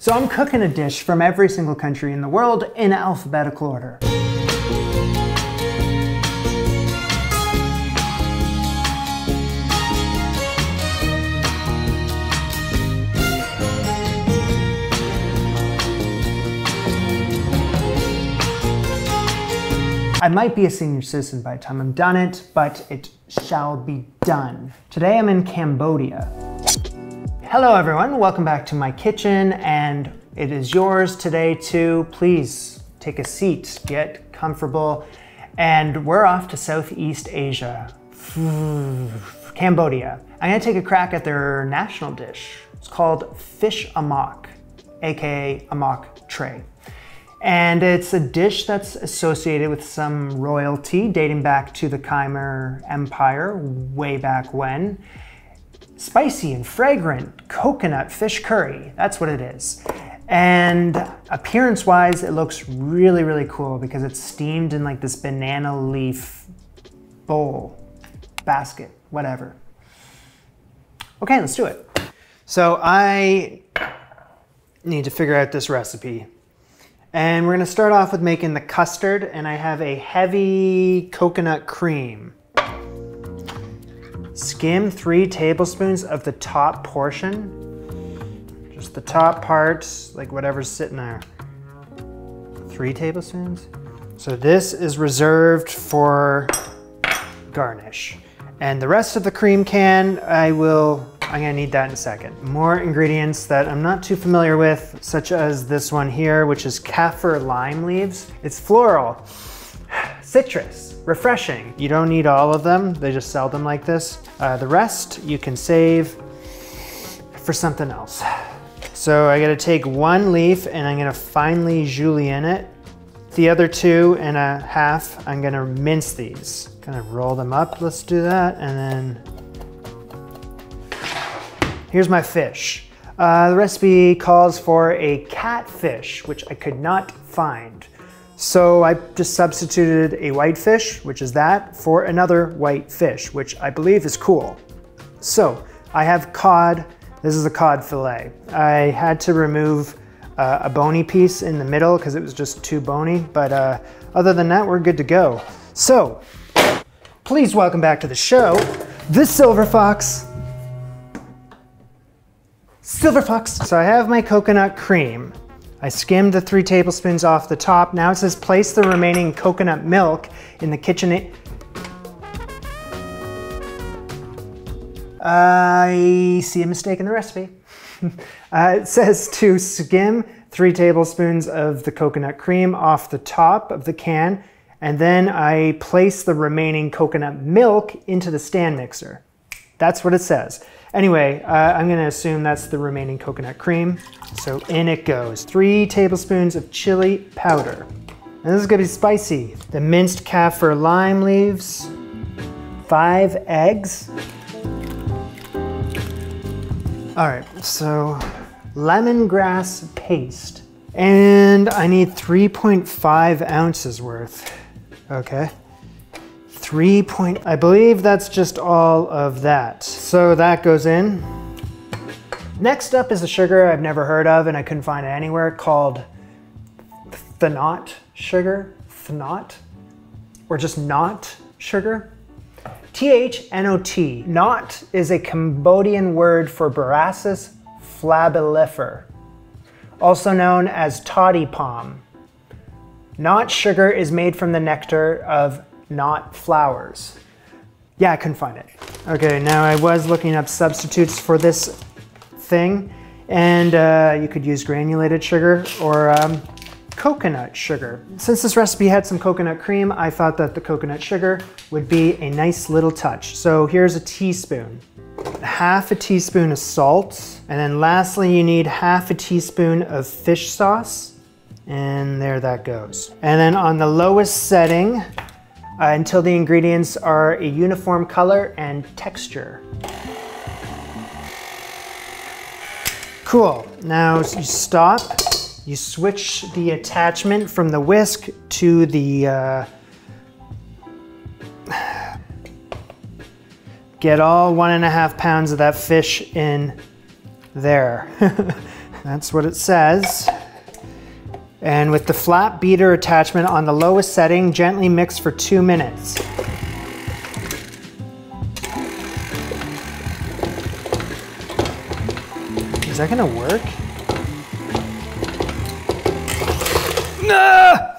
So I'm cooking a dish from every single country in the world in alphabetical order. I might be a senior citizen by the time I'm done it, but it shall be done. Today I'm in Cambodia. Hello everyone, welcome back to my kitchen, and it is yours today too. Please take a seat, get comfortable, and we're off to Southeast Asia, Cambodia. I'm gonna take a crack at their national dish. It's called fish amok, aka amok tray. And it's a dish that's associated with some royalty dating back to the Khmer Empire way back when. Spicy and fragrant coconut fish curry, that's what it is. And appearance-wise, it looks really, really cool because it's steamed in like this banana leaf bowl, basket, whatever. Okay, let's do it. So I need to figure out this recipe. And we're gonna start off with making the custard, and I have a heavy coconut cream. Skim 3 tablespoons of the top portion. Just the top part, like whatever's sitting there. 3 tablespoons. So this is reserved for garnish. And the rest of the cream can, I'm gonna need that in a second. More ingredients that I'm not too familiar with, such as this one here, which is kaffir lime leaves. It's floral, citrus, refreshing. You don't need all of them, they just sell them like this. The rest you can save for something else. So I gotta take 1 leaf and I'm gonna finely julienne it. The other 2.5, I'm gonna mince these. Kind of roll them up, let's do that, and then here's my fish. The recipe calls for a catfish, which I could not find. So I just substituted a white fish, which is that, for another white fish, which I believe is cool. So I have cod. This is a cod fillet. I had to remove a bony piece in the middle because it was just too bony, but other than that, we're good to go. So please welcome back to the show, the Silver Fox. Silver Fox. So I have my coconut cream. I skimmed the 3 tablespoons off the top. Now it says place the remaining coconut milk in the kitchen. I see a mistake in the recipe. It says to skim 3 tablespoons of the coconut cream off the top of the can, and then I place the remaining coconut milk into the stand mixer. That's what it says. Anyway, I'm gonna assume that's the remaining coconut cream. So in it goes. 3 tablespoons of chili powder. And this is gonna be spicy. The minced kaffir lime leaves. 5 eggs. All right, so lemongrass paste. And I need 3.5 ounces worth. Okay. I believe that's just all of that. So that goes in. Next up is a sugar I've never heard of and I couldn't find it anywhere, called Thnot sugar, Thnot, or just Not sugar. T-H-N-O-T. Knot is a Cambodian word for Borassus flabellifer, also known as toddy palm. Knot sugar is made from the nectar of knot flowers. Yeah, I couldn't find it. Okay, now I was looking up substitutes for this thing, and you could use granulated sugar or coconut sugar. Since this recipe had some coconut cream, I thought that the coconut sugar would be a nice little touch. So here's a teaspoon. 1/2 teaspoon of salt, and then lastly you need 1/2 teaspoon of fish sauce, and there that goes. And then on the lowest setting, until the ingredients are a uniform color and texture. Cool, now you stop, you switch the attachment from the whisk to the, get all 1.5 pounds of that fish in there. That's what it says. And with the flat beater attachment on the lowest setting, gently mix for 2 minutes. Is that gonna work? No!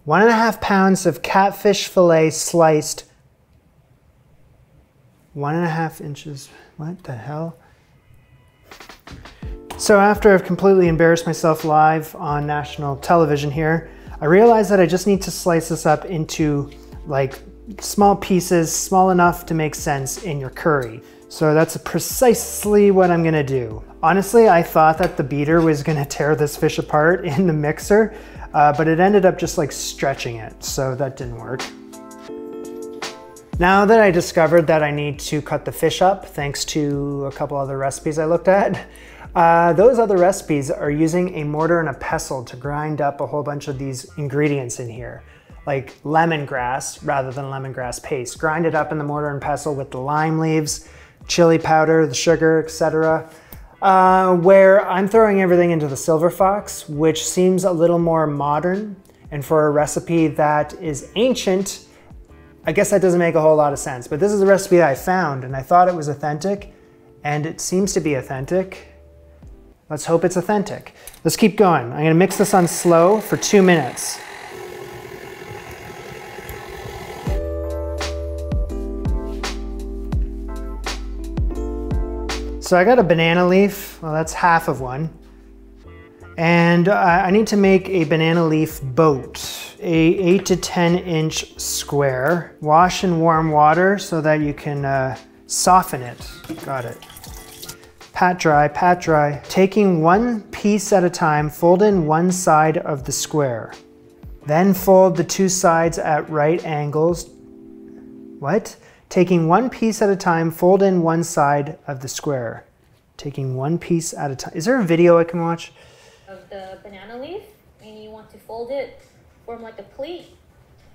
1.5 pounds of catfish fillet sliced 1.5 inches. What the hell? So after I've completely embarrassed myself live on national television here, I realized that I just need to slice this up into like small pieces, small enough to make sense in your curry. So that's precisely what I'm gonna do. Honestly, I thought that the beater was gonna tear this fish apart in the mixer, but it ended up just like stretching it, so that didn't work. Now that I discovered that I need to cut the fish up, thanks to a couple other recipes I looked at, those other recipes are using a mortar and a pestle to grind up a whole bunch of these ingredients in here, like lemongrass rather than lemongrass paste. Grind it up in the mortar and pestle with the lime leaves, chili powder, the sugar, etc. Where I'm throwing everything into the silver fox, which seems a little more modern, and for a recipe that is ancient, I guess that doesn't make a whole lot of sense. But this is a recipe I found, and I thought it was authentic, and it seems to be authentic. Let's hope it's authentic. Let's keep going. I'm gonna mix this on slow for 2 minutes. So I got a banana leaf, well that's half of one. And I need to make a banana leaf boat, a 8 to 10 inch square. Wash in warm water so that you can soften it. Got it. Pat dry, pat dry. Taking one piece at a time, fold in one side of the square. Then fold the two sides at right angles. What? Taking one piece at a time, fold in one side of the square. Taking one piece at a time. Is there a video I can watch? Of the banana leaf, and you want to fold it, form like a pleat,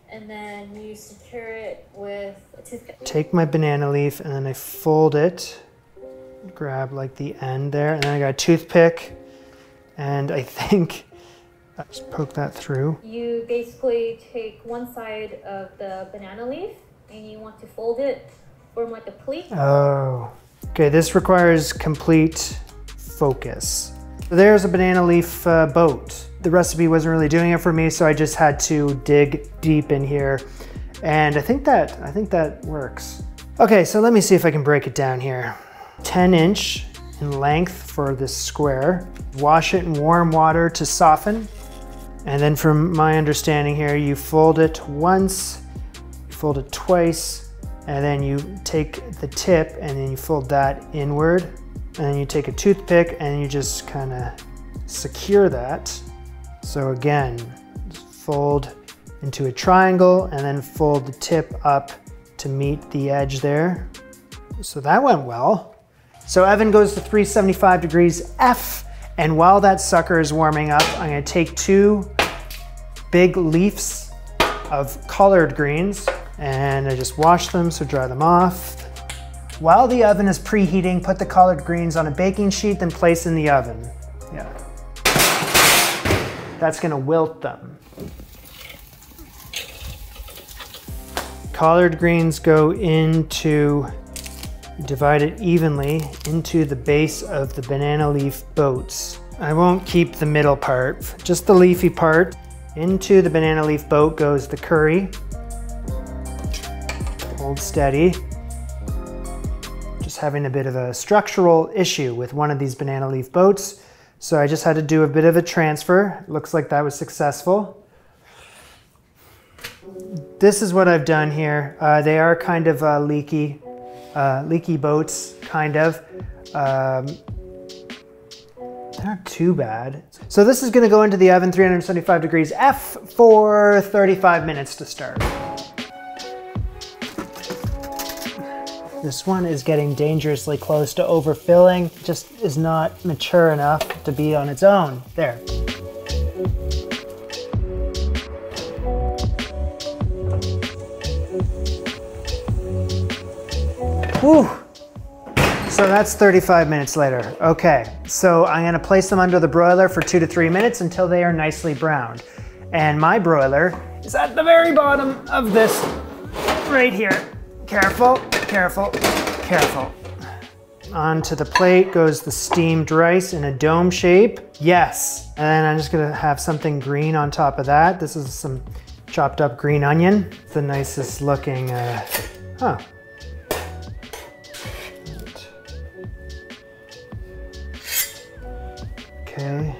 and then you secure it with a toothpick. Take my banana leaf and then I fold it, grab like the end there, and then I got a toothpick, and I think I just poke that through. You basically take one side of the banana leaf and you want to fold it, form like a pleat. Oh, okay, this requires complete focus. So there's a banana leaf boat. The recipe wasn't really doing it for me, so I just had to dig deep in here. And I think that works. Okay, so let me see if I can break it down here. 10 inch in length for this square. Wash it in warm water to soften. And then from my understanding here, you fold it once, you fold it twice, and then you take the tip and then you fold that inward. And then you take a toothpick and you just kind of secure that. So again, fold into a triangle and then fold the tip up to meet the edge there. So that went well. So oven goes to 375 degrees F, and while that sucker is warming up, I'm gonna take 2 big leaves of collard greens and I just wash them, so dry them off. While the oven is preheating, put the collard greens on a baking sheet, then place in the oven. Yeah. That's gonna wilt them. Collard greens go into, divide it evenly into the base of the banana leaf boats. I won't keep the middle part, just the leafy part. Into the banana leaf boat goes the curry. Hold steady. Just having a bit of a structural issue with one of these banana leaf boats, so I just had to do a bit of a transfer. Looks like that was successful. This is what I've done here. They are kind of leaky boats, kind of. They're not too bad. So this is gonna go into the oven 375 degrees F for 35 minutes to start. This one is getting dangerously close to overfilling, just is not mature enough to be on its own. There. Whew. So that's 35 minutes later. Okay, so I'm gonna place them under the broiler for 2 to 3 minutes until they are nicely browned. And my broiler is at the very bottom of this right here. Careful, careful, careful. Onto the plate goes the steamed rice in a dome shape. Yes, and then I'm just gonna have something green on top of that. This is some chopped up green onion. It's the nicest looking, Okay.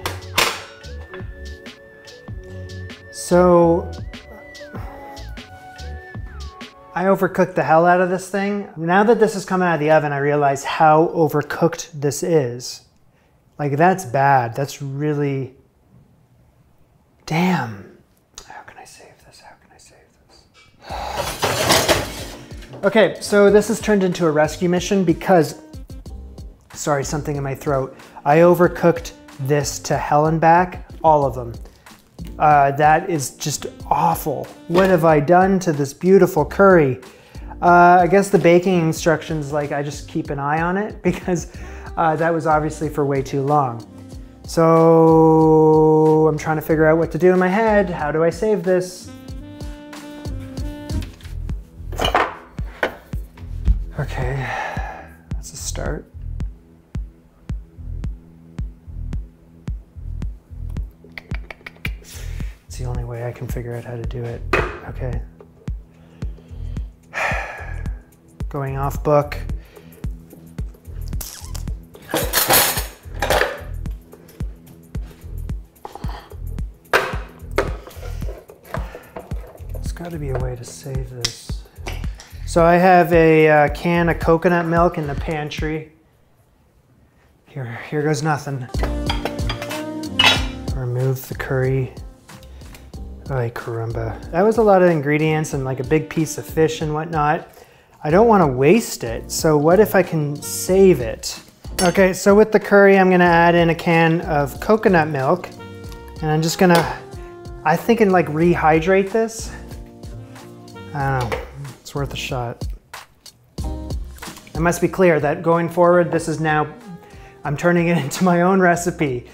So, I overcooked the hell out of this thing. Now that this is coming out of the oven, I realize how overcooked this is. Like, that's bad. That's really, damn. How can I save this? How can I save this? Okay, so this has turned into a rescue mission because, sorry, something in my throat. I overcooked this to hell and back, all of them. That is just awful. What have I done to this beautiful curry? I guess the baking instructions, like, I just keep an eye on it because that was obviously for way too long. So I'm trying to figure out what to do in my head. How do I save this? Okay, that's a start. It's the only way I can figure out how to do it. Okay. Going off book. There's got to be a way to save this. So I have a can of coconut milk in the pantry. Here goes nothing. Remove the curry. Ay, caramba. That was a lot of ingredients and like a big piece of fish and whatnot. I don't want to waste it, so what if I can save it? Okay, so with the curry, I'm gonna add in a can of coconut milk, and I'm just gonna, I think, and like rehydrate this. I don't know, it's worth a shot. It must be clear that going forward, this is now, I'm turning it into my own recipe.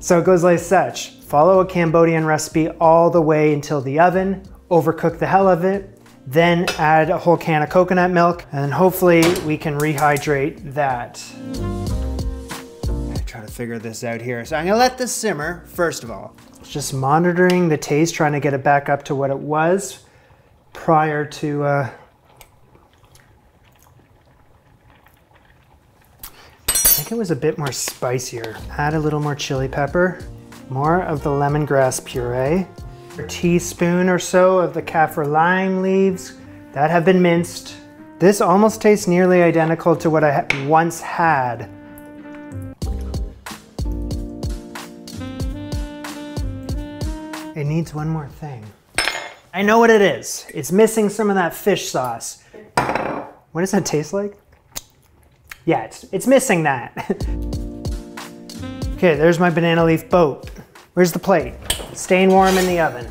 So it goes like such. Follow a Cambodian recipe all the way until the oven, overcook the hell of it, then add a whole can of coconut milk, and hopefully we can rehydrate that. I'm trying to figure this out here. So I'm gonna let this simmer, first of all. Just monitoring the taste, trying to get it back up to what it was prior to, I think it was a bit more spicier. Add a little more chili pepper. More of the lemongrass puree, a teaspoon or so of the kaffir lime leaves that have been minced. This almost tastes nearly identical to what I once had. It needs one more thing. I know what it is. It's missing some of that fish sauce. What does that taste like? Yeah, it's missing that. Okay, there's my banana leaf boat. Where's the plate? Staying warm in the oven.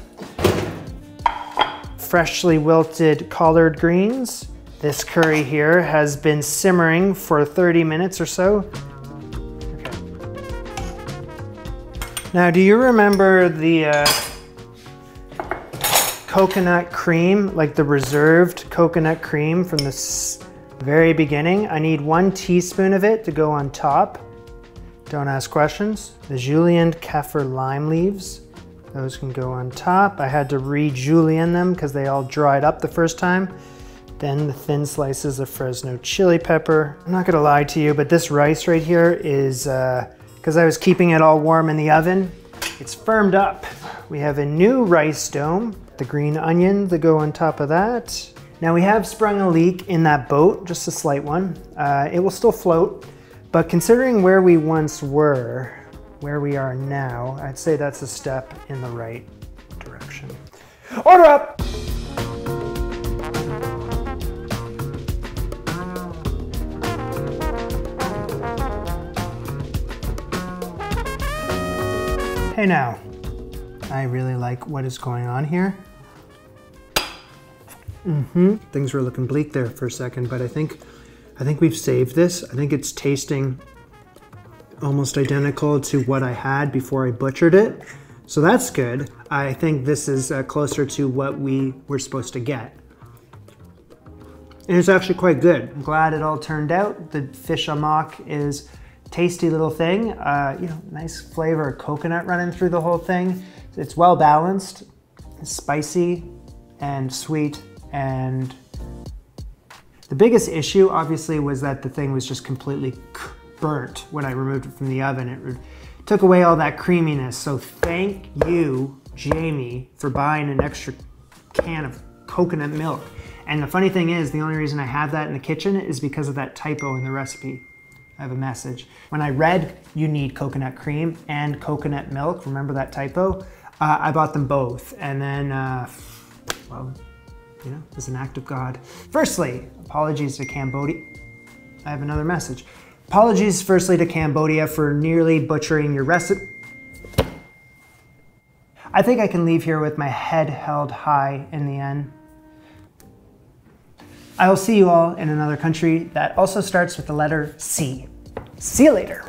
Freshly wilted collard greens. This curry here has been simmering for 30 minutes or so. Okay. Now, do you remember the coconut cream, like the reserved coconut cream from the very beginning? I need 1 teaspoon of it to go on top. Don't ask questions. The julienned kaffir lime leaves, those can go on top. I had to re-julienne them because they all dried up the first time. Then the thin slices of Fresno chili pepper. I'm not gonna lie to you, but this rice right here is, because I was keeping it all warm in the oven, it's firmed up. We have a new rice dome, the green onion to go on top of that. Now we have sprung a leak in that boat, just a slight one. It will still float. But considering where we once were, where we are now, I'd say that's a step in the right direction. Order up! Hey now, I really like what is going on here. Things were looking bleak there for a second, but I think I think we've saved this. I think it's tasting almost identical to what I had before I butchered it. So that's good. I think this is closer to what we were supposed to get. And it's actually quite good. I'm glad it all turned out. The fish amok is a tasty little thing. You know, nice flavor of coconut running through the whole thing. It's well balanced, it's spicy and sweet. And the biggest issue obviously was that the thing was just completely burnt when I removed it from the oven. It took away all that creaminess. So thank you, Jamie, for buying an extra can of coconut milk. And the funny thing is, the only reason I have that in the kitchen is because of that typo in the recipe. I have a message. When I read you need coconut cream and coconut milk, remember that typo? I bought them both. And then, well, you know, it was an act of God. Firstly, apologies to Cambodia. I have another message. Apologies firstly to Cambodia for nearly butchering your recipe. I think I can leave here with my head held high in the end. I will see you all in another country that also starts with the letter C. See you later.